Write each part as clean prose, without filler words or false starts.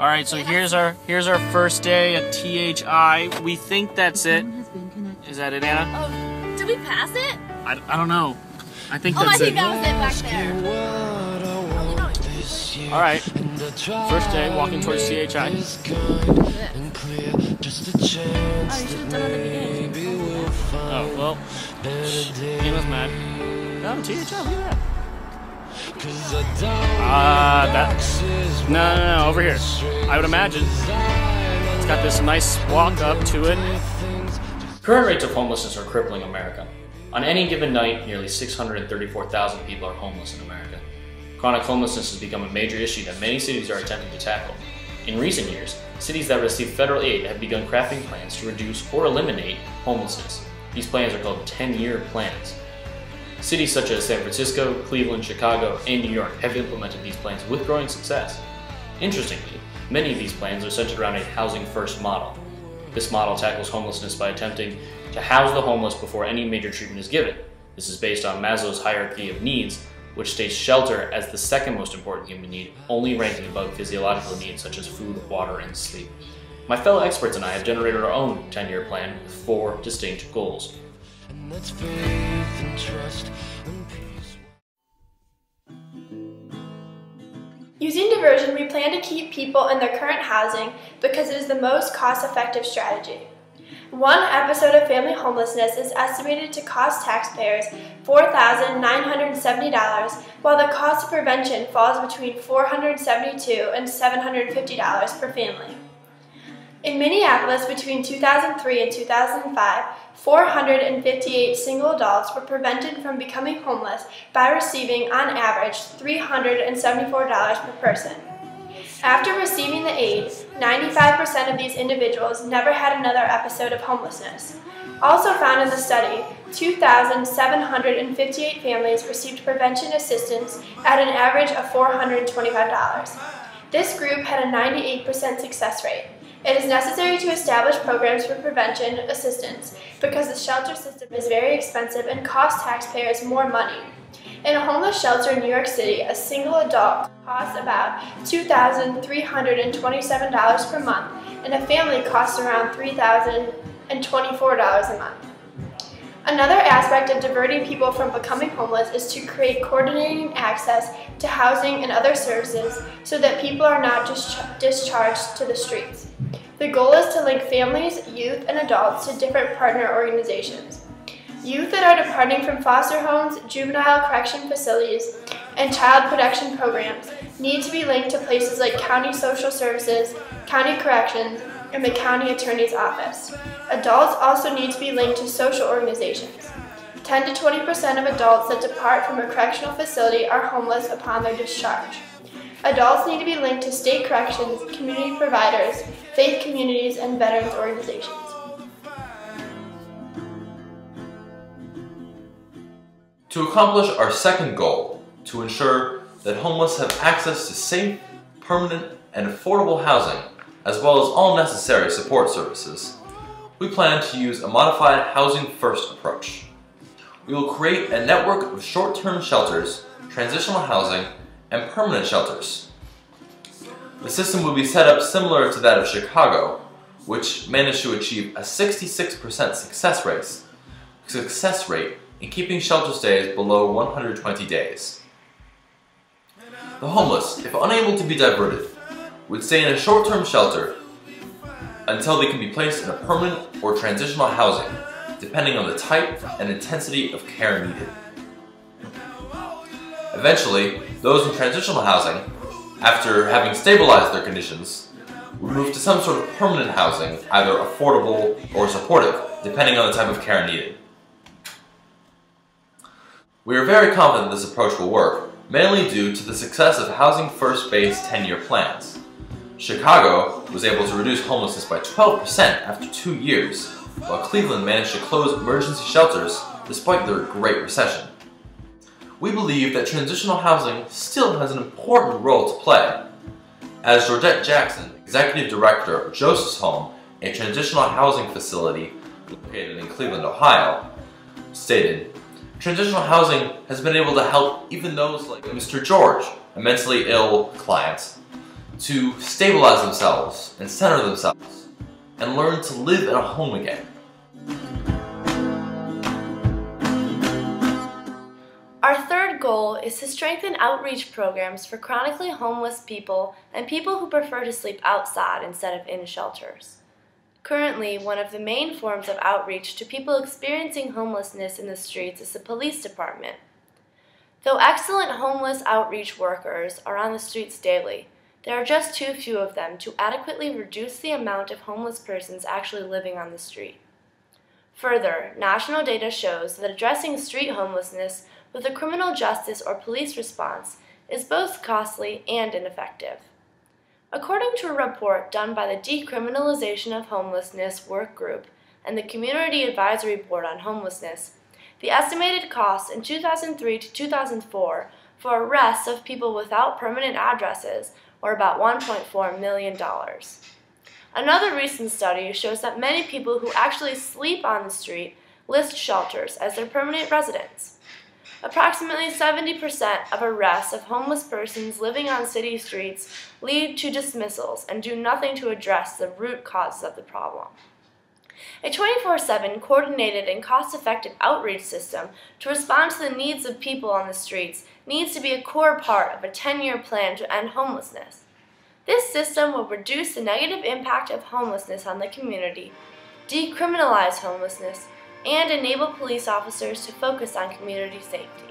All right, so here's our first day at THI. We think that's it. Is that it, Anna? Oh, did we pass it? I don't know. I think that's it. I think that was it back there. All right, first day walking towards THI. Oh, you should have done it at the beginning. Oh, well, Anna's mad. No, THI, look at that. No, over here. I would imagine. It's got this nice walk up to it. Current rates of homelessness are crippling America. On any given night, nearly 634,000 people are homeless in America. Chronic homelessness has become a major issue that many cities are attempting to tackle. In recent years, cities that receive federal aid have begun crafting plans to reduce or eliminate homelessness. These plans are called 10-year plans. Cities such as San Francisco, Cleveland, Chicago, and New York have implemented these plans with growing success. Interestingly, many of these plans are centered around a housing-first model. This model tackles homelessness by attempting to house the homeless before any major treatment is given. This is based on Maslow's hierarchy of needs, which states shelter as the second most important human need, only ranking above physiological needs such as food, water, and sleep. My fellow experts and I have generated our own 10-year plan with 4 distinct goals. And that's faith and trust and peace. Using diversion, we plan to keep people in their current housing because it is the most cost-effective strategy. One episode of family homelessness is estimated to cost taxpayers $4,970, while the cost of prevention falls between $472 and $750 per family. In Minneapolis, between 2003 and 2005, 458 single adults were prevented from becoming homeless by receiving, on average, $374 per person. After receiving the aid, 95% of these individuals never had another episode of homelessness. Also found in the study, 2,758 families received prevention assistance at an average of $425. This group had a 98% success rate. It is necessary to establish programs for prevention assistance because the shelter system is very expensive and costs taxpayers more money. In a homeless shelter in New York City, a single adult costs about $2,327 per month, and a family costs around $3,024 a month. Another aspect of diverting people from becoming homeless is to create coordinating access to housing and other services so that people are not just discharged to the streets. The goal is to link families, youth, and adults to different partner organizations. Youth that are departing from foster homes, juvenile correction facilities, and child protection programs need to be linked to places like county social services, county corrections, and the county attorney's office. Adults also need to be linked to social organizations. 10 to 20% of adults that depart from a correctional facility are homeless upon their discharge. Adults need to be linked to state corrections, community providers, faith communities, and veterans organizations. To accomplish our second goal, to ensure that homeless have access to safe, permanent, and affordable housing, as well as all necessary support services, we plan to use a modified housing-first approach. We will create a network of short-term shelters, transitional housing, and permanent shelters. The system will be set up similar to that of Chicago, which managed to achieve a 66% success rate in keeping shelter stays below 120 days. The homeless, if unable to be diverted, would stay in a short-term shelter until they can be placed in a permanent or transitional housing, depending on the type and intensity of care needed. Eventually, those in transitional housing, after having stabilized their conditions, would move to some sort of permanent housing, either affordable or supportive, depending on the type of care needed. We are very confident this approach will work, mainly due to the success of Housing First based 10-year plans. Chicago was able to reduce homelessness by 12% after 2 years, while Cleveland managed to close emergency shelters despite their Great Recession. We believe that transitional housing still has an important role to play. As Georgette Jackson, Executive Director of Joseph's Home, a transitional housing facility located in Cleveland, Ohio, stated, transitional housing has been able to help even those like Mr. George, a mentally ill client, to stabilize themselves and center themselves and learn to live in a home again. Our third goal is to strengthen outreach programs for chronically homeless people and people who prefer to sleep outside instead of in shelters. Currently, one of the main forms of outreach to people experiencing homelessness in the streets is the police department. Though excellent homeless outreach workers are on the streets daily, there are just too few of them to adequately reduce the amount of homeless persons actually living on the street. Further, national data shows that addressing street homelessness with a criminal justice or police response is both costly and ineffective. According to a report done by the Decriminalization of Homelessness Work Group and the Community Advisory Board on Homelessness, the estimated costs in 2003 to 2004 for arrests of people without permanent addresses were about $1.4 million. Another recent study shows that many people who actually sleep on the street list shelters as their permanent residence. Approximately 70% of arrests of homeless persons living on city streets lead to dismissals and do nothing to address the root causes of the problem. A 24/7 coordinated and cost-effective outreach system to respond to the needs of people on the streets needs to be a core part of a 10-year plan to end homelessness. This system will reduce the negative impact of homelessness on the community, decriminalize homelessness, and enable police officers to focus on community safety.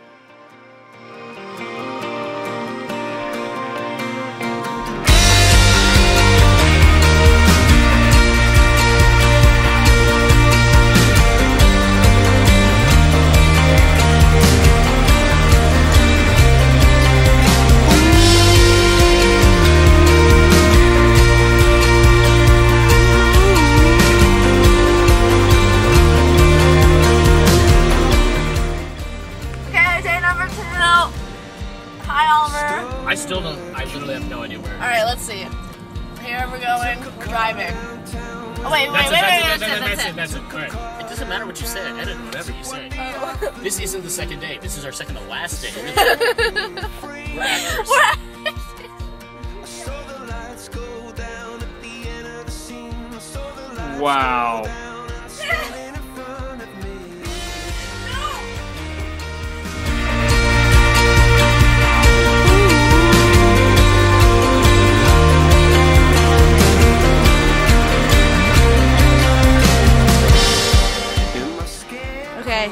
I literally have no idea where. Alright, let's see. Here we're going. We're driving. Oh, wait. That's it. Alright. It doesn't matter what you say. I edit whatever you say. Oh. This isn't the second day. This is our second to last day. We're actors. Wow. Okay,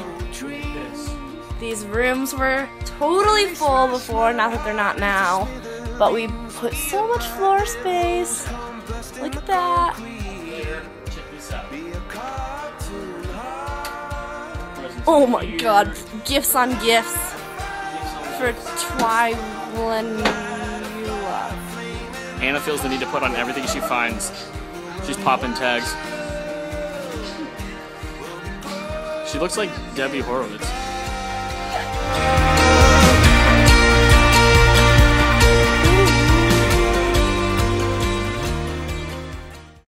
these rooms were totally full before, not that they're not now, but we put so much floor space. Look at that. Check this out. Oh my god, gifts on gifts for Twylanula. Anna feels the need to put on everything she finds. She's popping tags. She looks like Debbie Horowitz.